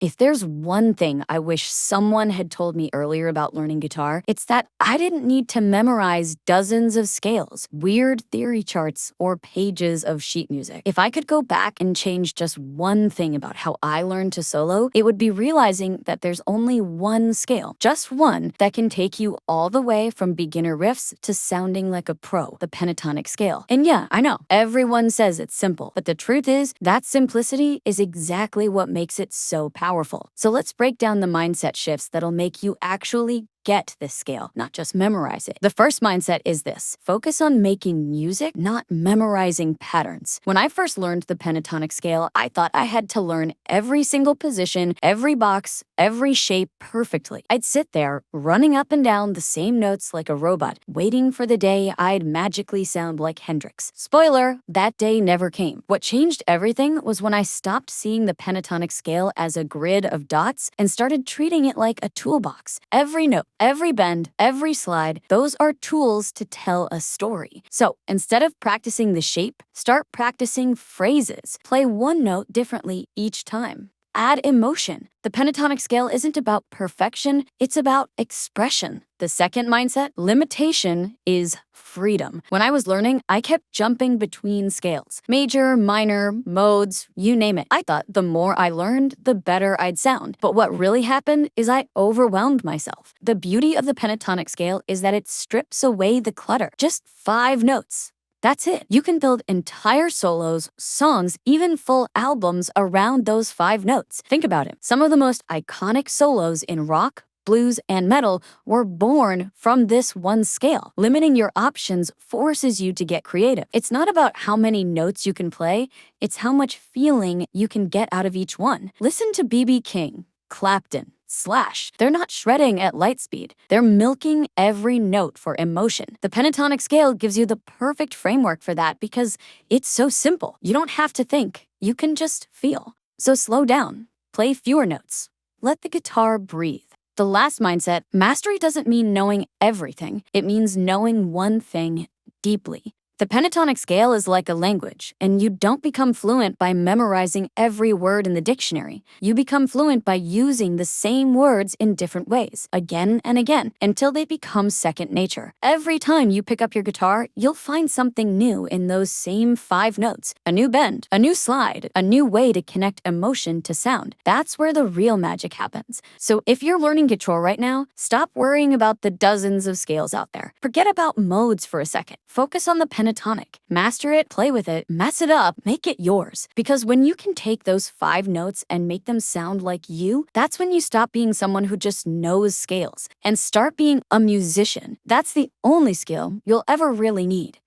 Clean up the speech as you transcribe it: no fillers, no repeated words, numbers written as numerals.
If there's one thing I wish someone had told me earlier about learning guitar, it's that I didn't need to memorize dozens of scales, weird theory charts, or pages of sheet music. If I could go back and change just one thing about how I learned to solo, it would be realizing that there's only one scale, just one, that can take you all the way from beginner riffs to sounding like a pro, the pentatonic scale. And yeah, I know, everyone says it's simple, but the truth is that simplicity is exactly what makes it so powerful. So let's break down the mindset shifts that'll make you actually get this scale, not just memorize it. The first mindset is this: focus on making music, not memorizing patterns. When I first learned the pentatonic scale, I thought I had to learn every single position, every box, every shape perfectly. I'd sit there, running up and down the same notes like a robot, waiting for the day I'd magically sound like Hendrix. Spoiler, that day never came. What changed everything was when I stopped seeing the pentatonic scale as a grid of dots and started treating it like a toolbox. Every note, every bend, every slide, those are tools to tell a story. So instead of practicing the shape, start practicing phrases. Play one note differently each time. Add emotion. The pentatonic scale isn't about perfection, it's about expression. The second mindset, limitation, is freedom. When I was learning, I kept jumping between scales. Major, minor, modes, you name it. I thought the more I learned, the better I'd sound. But what really happened is I overwhelmed myself. The beauty of the pentatonic scale is that it strips away the clutter. Just 5 notes. That's it. You can build entire solos, songs, even full albums around those 5 notes. Think about it. Some of the most iconic solos in rock, blues, and metal were born from this one scale. Limiting your options forces you to get creative. It's not about how many notes you can play, it's how much feeling you can get out of each one. Listen to B.B. King, Clapton, Slash. They're not shredding at light speed. They're milking every note for emotion. The pentatonic scale gives you the perfect framework for that because it's so simple. You don't have to think. You can just feel. So slow down. Play fewer notes. Let the guitar breathe. The last mindset, mastery doesn't mean knowing everything. It means knowing one thing deeply. The pentatonic scale is like a language, and you don't become fluent by memorizing every word in the dictionary. You become fluent by using the same words in different ways, again and again, until they become second nature. Every time you pick up your guitar, you'll find something new in those same 5 notes. A new bend, a new slide, a new way to connect emotion to sound. That's where the real magic happens. So if you're learning guitar right now, stop worrying about the dozens of scales out there. Forget about modes for a second. Focus on the pentatonic. Master it, play with it, mess it up, make it yours. Because when you can take those 5 notes and make them sound like you, that's when you stop being someone who just knows scales and start being a musician. That's the only skill you'll ever really need.